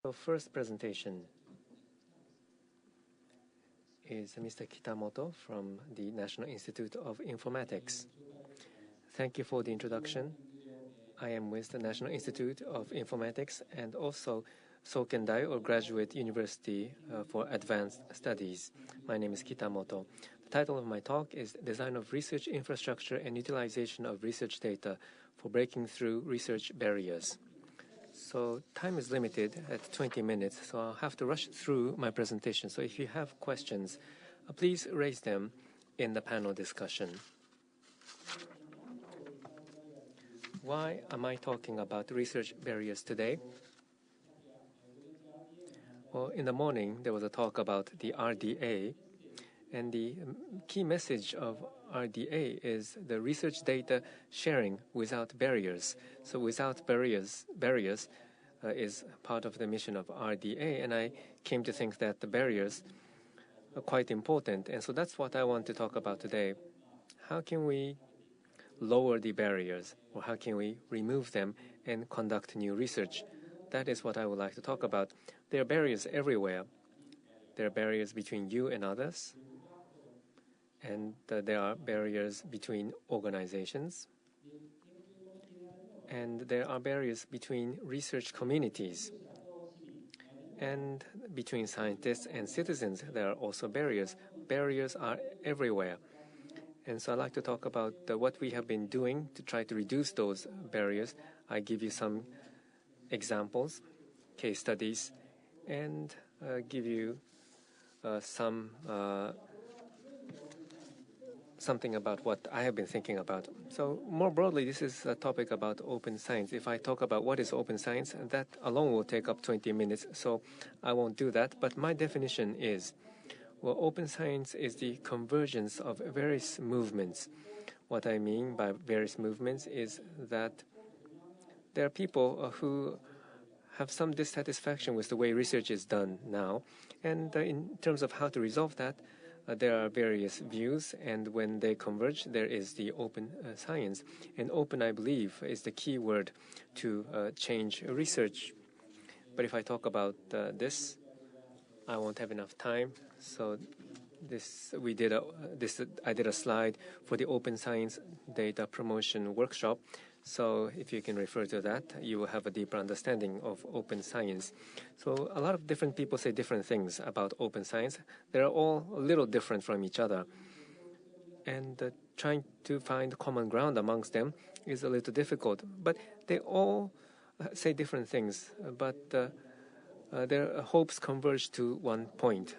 So first presentation is Mr. Kitamoto from the National Institute of Informatics. Thank you for the introduction. I am with the National Institute of Informatics and also Sokendai, or Graduate University for Advanced Studies. My name is Kitamoto. The title of my talk is Design of Research Infrastructure and Utilization of Research Data for Breaking Through Research Barriers. So time is limited at 20 minutes, so I'll have to rush through my presentation. So if you have questions, please raise them in the panel discussion. Why am I talking about research barriers today? Well, in the morning, there was a talk about the RDA, and the key message of RDA is the research data sharing without barriers. So without barriers is part of the mission of RDA, and I came to think that the barriers are quite important. And so that's what I want to talk about today. How can we lower the barriers, or how can we remove them and conduct new research? That is what I would like to talk about. There are barriers everywhere. There are barriers between you and others, and there are barriers between organizations, and there are barriers between research communities, and between scientists and citizens. There are also barriers. Barriers are everywhere. And so I'd like to talk about what we have been doing to try to reduce those barriers. I give you some examples, case studies, and give you something about what I have been thinking about. So more broadly, this is a topic about open science. If I talk about what is open science, that alone will take up 20 minutes, so I won't do that. But my definition is, well, open science is the convergence of various movements. What I mean by various movements is that there are people who have some dissatisfaction with the way research is done now. And in terms of how to resolve that, there are various views, and when they converge, there is the open science. And open, I believe, is the key word to change research. But if I talk about this, I won't have enough time. So I did a slide for the Open Science Data Promotion Workshop. So if you can refer to that, you will have a deeper understanding of open science. So a lot of different people say different things about open science. They're all a little different from each other. And trying to find common ground amongst them is a little difficult. But they all say different things. But their hopes converge to one point.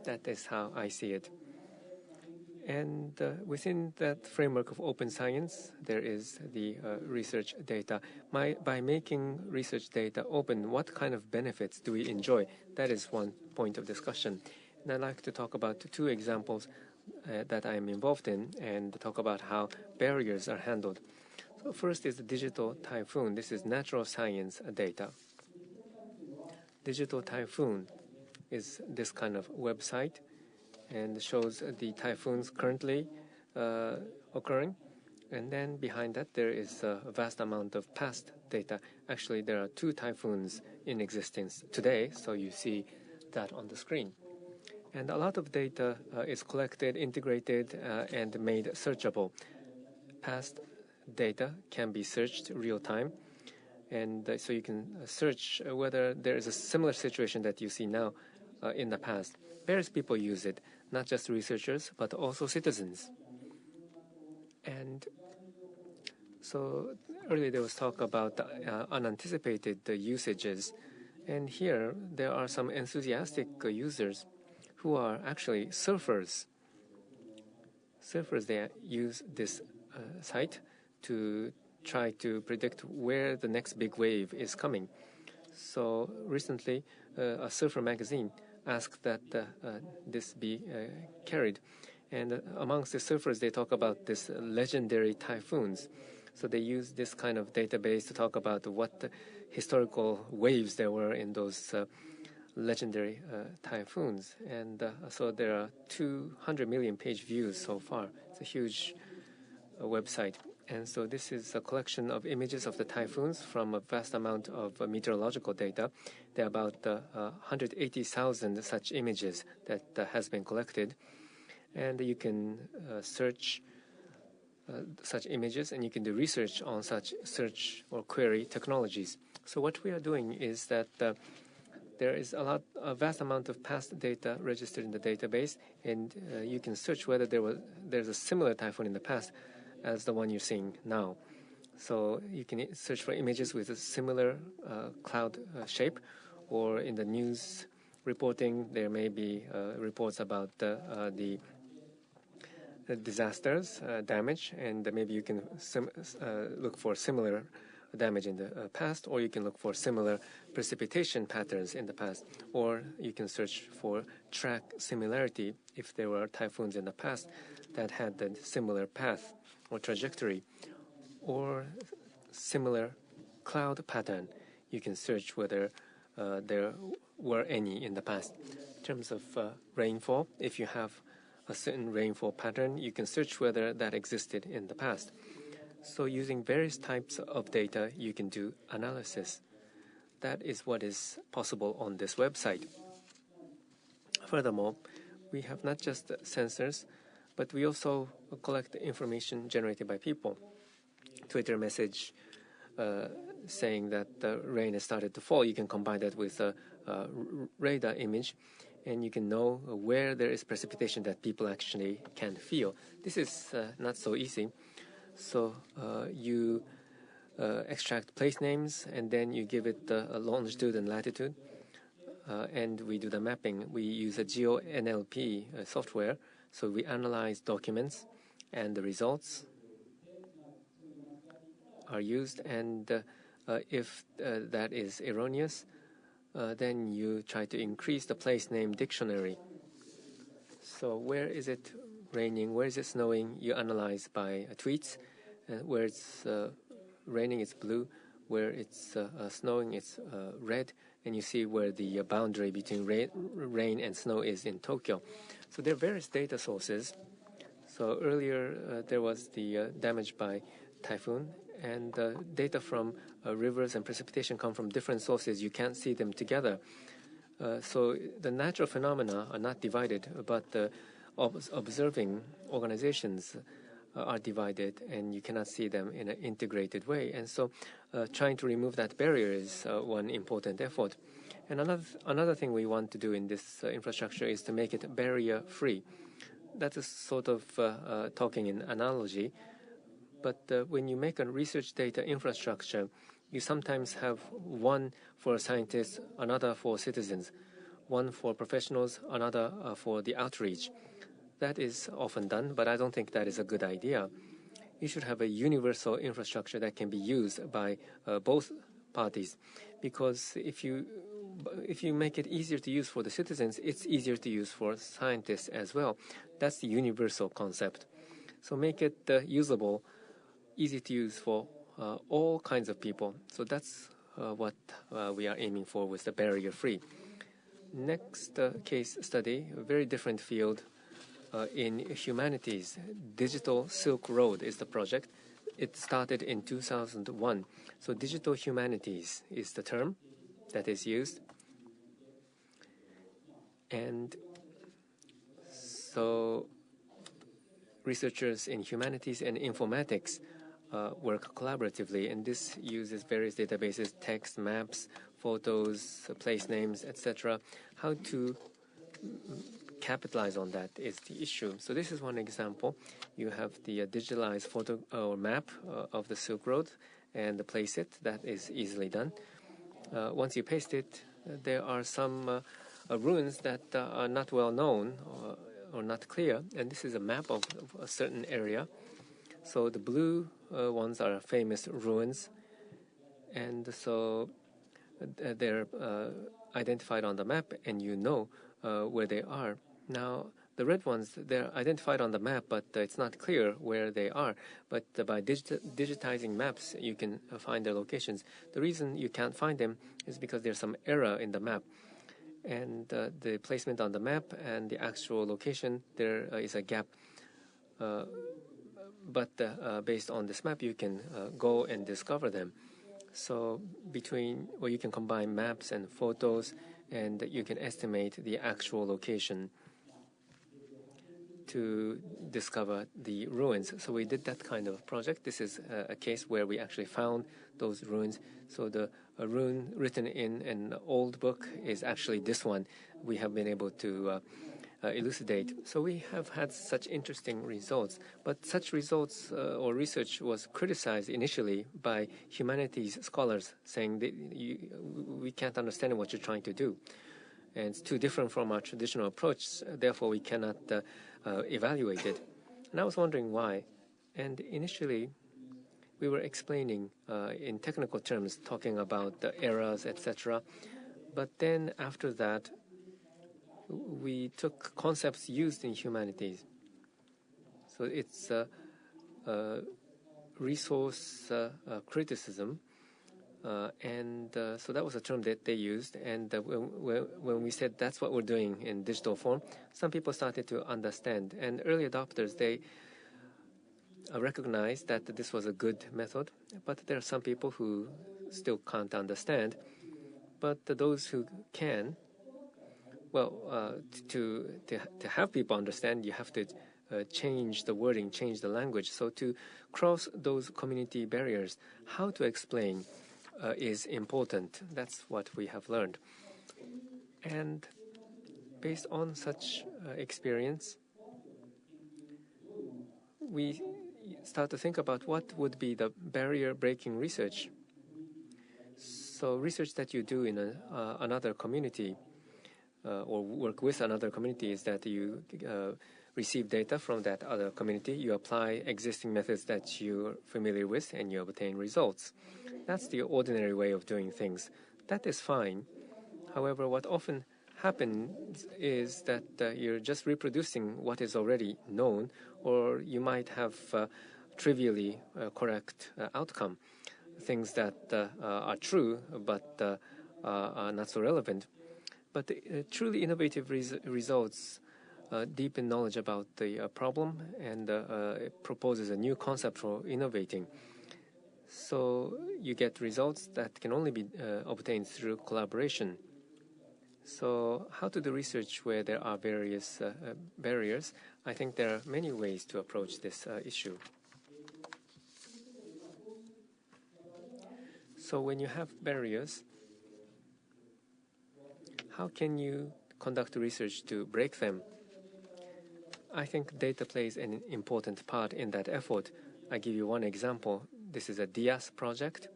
That is how I see it. And within that framework of open science, there is the research data. By making research data open, what kind of benefits do we enjoy? That is one point of discussion. And I'd like to talk about two examples that I am involved in and talk about how barriers are handled. So first is the Digital Typhoon. This is natural science data. Digital Typhoon is this kind of website and shows the typhoons currently occurring. And then behind that, there is a vast amount of past data. Actually, there are 2 typhoons in existence today, so you see that on the screen. And a lot of data is collected, integrated, and made searchable. Past data can be searched real time. And so you can search whether there is a similar situation that you see now in the past. Various people use it, not just researchers, but also citizens. And so earlier there was talk about unanticipated usages. And here there are some enthusiastic users who are actually surfers. Surfers, they use this site to try to predict where the next big wave is coming. So recently, a surfer magazine asked that this be carried. And amongst the surfers, they talk about this legendary typhoons. So they use this kind of database to talk about what historical waves there were in those legendary typhoons. And so there are 200 million page views so far. It's a huge website. And so this is a collection of images of the typhoons from a vast amount of meteorological data. There are about 180,000 such images that has been collected. And you can search such images, and you can do research on such search or query technologies. So what we are doing is that there is a vast amount of past data registered in the database, and you can search whether there's a similar typhoon in the past as the one you're seeing now. So you can search for images with a similar cloud shape, or in the news reporting, there may be reports about the disasters, damage, and maybe you can look for similar damage in the past, or you can look for similar precipitation patterns in the past, or you can search for track similarity if there were typhoons in the past that had the similar path or trajectory, or similar cloud pattern. You can search whether there were any in the past. In terms of rainfall, if you have a certain rainfall pattern, you can search whether that existed in the past. So using various types of data, you can do analysis. That is what is possible on this website. Furthermore, we have not just sensors, but we also collect information generated by people. Twitter message saying that the rain has started to fall. You can combine that with a radar image, and you can know where there is precipitation that people actually can feel. This is not so easy. So you extract place names, and then you give it a longitude and latitude, and we do the mapping. We use a GeoNLP software, so we analyze documents, and the results are used, and if that is erroneous, then you try to increase the place name dictionary. So where is it raining, where is it snowing, you analyze by tweets. Where it's raining, it's blue. Where it's snowing, it's red. And you see where the boundary between rain and snow is in Tokyo. So there are various data sources. So earlier there was the damage by typhoon, and data from rivers and precipitation come from different sources. You can't see them together. So the natural phenomena are not divided, but the observing organizations are divided, and you cannot see them in an integrated way. And so trying to remove that barrier is one important effort. And another thing we want to do in this infrastructure is to make it barrier-free. That is sort of talking in analogy. But when you make a research data infrastructure, you sometimes have one for scientists, another for citizens, one for professionals, another for the outreach. That is often done, but I don't think that is a good idea. You should have a universal infrastructure that can be used by both parties, because if you make it easier to use for the citizens, it's easier to use for scientists as well. That's the universal concept. So make it usable, easy to use for all kinds of people. So that's what we are aiming for with the barrier-free. Next case study, a very different field. In humanities, Digital Silk Road is the project. It started in 2001. So digital humanities is the term that is used. And so researchers in humanities and informatics work collaboratively, and this uses various databases, text, maps, photos, place names, etc. How to capitalize on that is the issue. So this is one example. You have the digitalized photo or map of the Silk Road, and place it. That is easily done. Once you paste it, there are some ruins that are not well known or not clear, and this is a map of a certain area. So the blue ones are famous ruins, and so they're identified on the map, and you know where they are. Now, the red ones, they're identified on the map, but it's not clear where they are. But by digitizing maps, you can find their locations. The reason you can't find them is because there's some error in the map. And the placement on the map and the actual location, there is a gap but based on this map, you can go and discover them. So you can combine maps and photos, and you can estimate the actual location to discover the ruins. So we did that kind of project. This is a case where we actually found those ruins. So the rune written in an old book is actually this one we have been able to elucidate. So we have had such interesting results, but such results or research was criticized initially by humanities scholars, saying that we can't understand what you're trying to do. And it's too different from our traditional approach, therefore we cannot evaluate it. And I was wondering why. And initially, we were explaining in technical terms, talking about the errors, etc. But then after that, we took concepts used in humanities. So it's resource criticism. So that was a term that they used, and when we said that's what we're doing in digital form, some people started to understand. And early adopters, they recognized that this was a good method, but there are some people who still can't understand. But those who can, to have people understand, you have to change the wording, change the language. So to cross those community barriers, how to explain is important. That's what we have learned. And based on such experience, we start to think about what would be the barrier-breaking research. So research that you do in another community or work with another community is that you receive data from that other community, you apply existing methods that you're familiar with, and you obtain results. That's the ordinary way of doing things. That is fine. However, what often happens is that you're just reproducing what is already known, or you might have trivially correct outcome, things that are true but are not so relevant. But truly innovative results deepen knowledge about the problem, and it proposes a new concept for innovating. So you get results that can only be obtained through collaboration. So how to do research where there are various barriers? I think there are many ways to approach this issue. So when you have barriers, how can you conduct research to break them? I think data plays an important part in that effort. I give you one example. This is a DIAS project.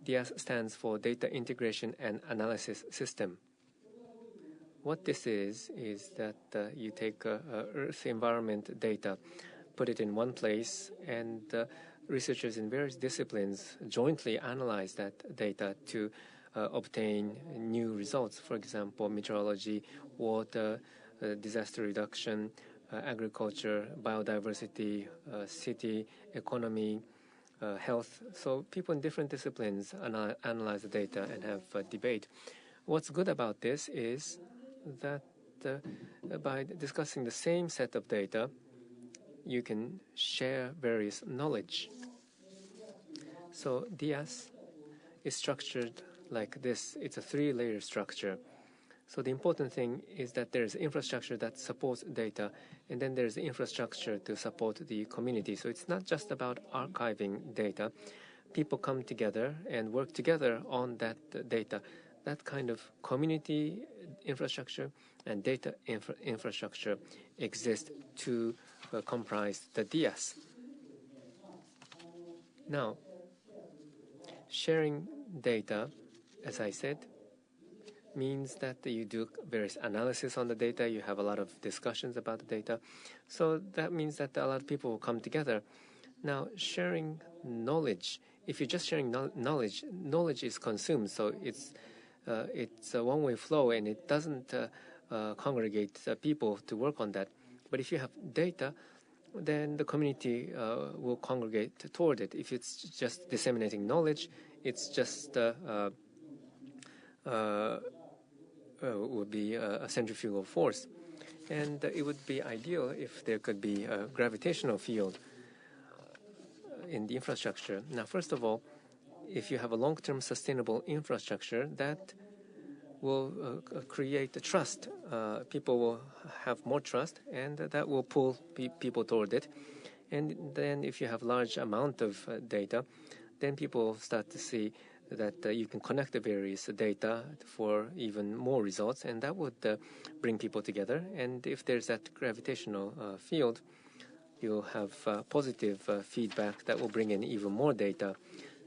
DIAS stands for Data Integration and Analysis System. What this is that you take Earth environment data, put it in one place, and researchers in various disciplines jointly analyze that data to obtain new results. For example, meteorology, water, disaster reduction, agriculture, biodiversity, city, economy, health. So people in different disciplines analyze the data and have a debate. What's good about this is that by discussing the same set of data, you can share various knowledge. So DIAS is structured like this. It's a 3-layer structure. So the important thing is that there's infrastructure that supports data, and then there's the infrastructure to support the community. So it's not just about archiving data. People come together and work together on that data. That kind of community infrastructure and data infrastructure exist to comprise the DIAS. Now, sharing data, as I said, means that you do various analysis on the data, you have a lot of discussions about the data. So that means that a lot of people will come together. Now, sharing knowledge, if you're just sharing knowledge, knowledge is consumed, so it's a one-way flow, and it doesn't congregate people to work on that. But if you have data, then the community will congregate toward it. If it's just disseminating knowledge, it's just would be a centrifugal force. And it would be ideal if there could be a gravitational field in the infrastructure. Now, first of all, if you have a long-term sustainable infrastructure, that will create trust. People will have more trust, and that will pull people toward it. And then if you have large amount of data, then people start to see that you can connect the various data for even more results, and that would bring people together. And if there's that gravitational field, you'll have positive feedback that will bring in even more data.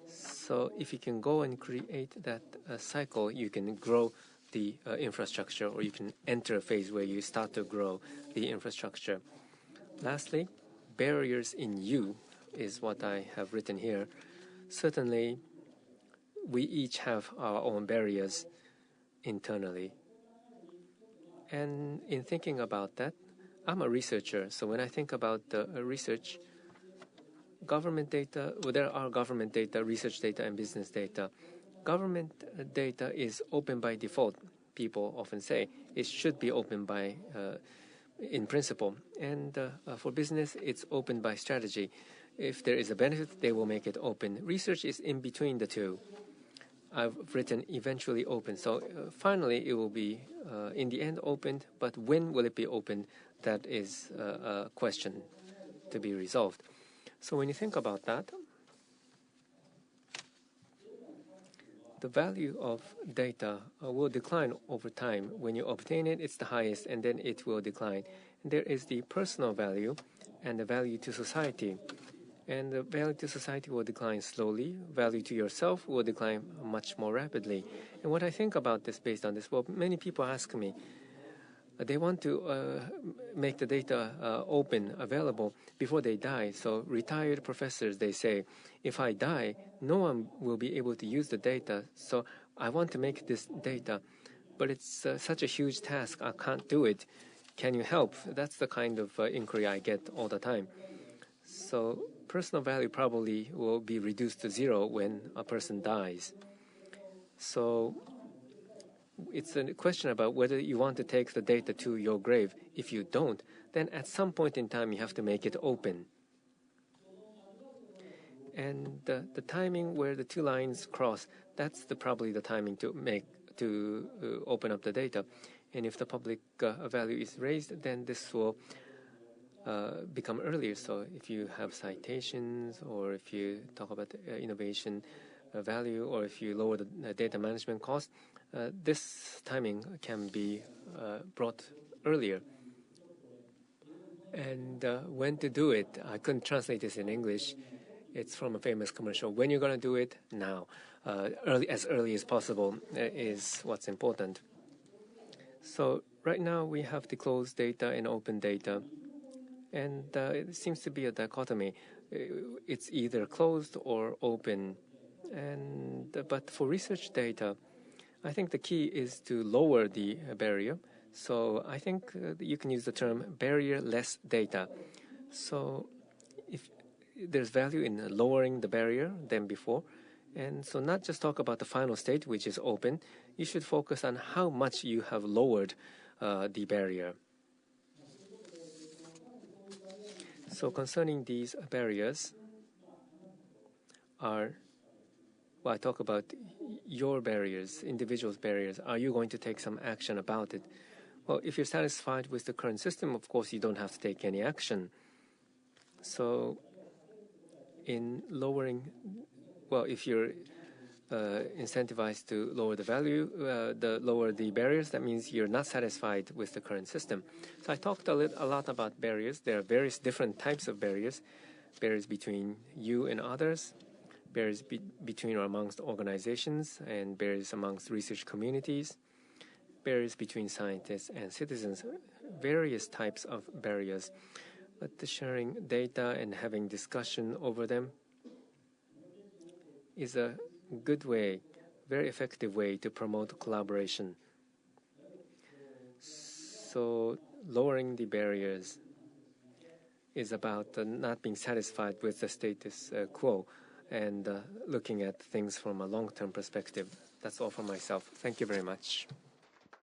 So if you can go and create that cycle, you can grow the infrastructure, or you can enter a phase where you start to grow the infrastructure. Lastly, barriers in you is what I have written here. Certainly, we each have our own barriers internally. And in thinking about that, I'm a researcher, so when I think about research, government data, well, there are government data, research data, and business data. Government data is open by default. People often say it should be open by, in principle. And for business, it's open by strategy. If there is a benefit, they will make it open. Research is in between the two. I've written eventually open. So finally, it will be, in the end, opened. But when will it be opened? That is a question to be resolved. So when you think about that, the value of data will decline over time. When you obtain it, it's the highest, and then it will decline. And there is the personal value and the value to society. And the value to society will decline slowly. Value to yourself will decline much more rapidly. And what I think about this based on this, well, many people ask me, they want to make the data open, available before they die. So retired professors, they say, if I die, no one will be able to use the data. So I want to make this data, but it's such a huge task. I can't do it. Can you help? That's the kind of inquiry I get all the time. So personal value probably will be reduced to zero when a person dies. So it's a question about whether you want to take the data to your grave. If you don't, then at some point in time you have to make it open. And the timing where the two lines cross, that's probably the timing to open up the data. And if the public value is raised, then this will become earlier. So if you have citations, or if you talk about innovation value, or if you lower the data management cost, this timing can be brought earlier. And when to do it, I couldn't translate this in English. It's from a famous commercial. When you're going to do it? Now. As early as possible is what's important. So right now we have the closed data and open data. And it seems to be a dichotomy. It's either closed or open. But for research data, I think the key is to lower the barrier. So I think you can use the term barrier-less data. So if there's value in lowering the barrier than before, and so not just talk about the final state, which is open, you should focus on how much you have lowered the barrier. So concerning these barriers well, I talk about your barriers, individuals' barriers. Are you going to take some action about it? Well, if you're satisfied with the current system, of course, you don't have to take any action. So in lowering, well, if you're incentivized to lower the value, lower the barriers, that means you're not satisfied with the current system. So I talked a lot about barriers. There are various different types of barriers. Barriers between you and others, barriers between or amongst organizations, and barriers amongst research communities, barriers between scientists and citizens, various types of barriers. But the sharing data and having discussion over them is a good way, very effective way to promote collaboration. So lowering the barriers is about not being satisfied with the status quo and looking at things from a long-term perspective. That's all for myself. Thank you very much.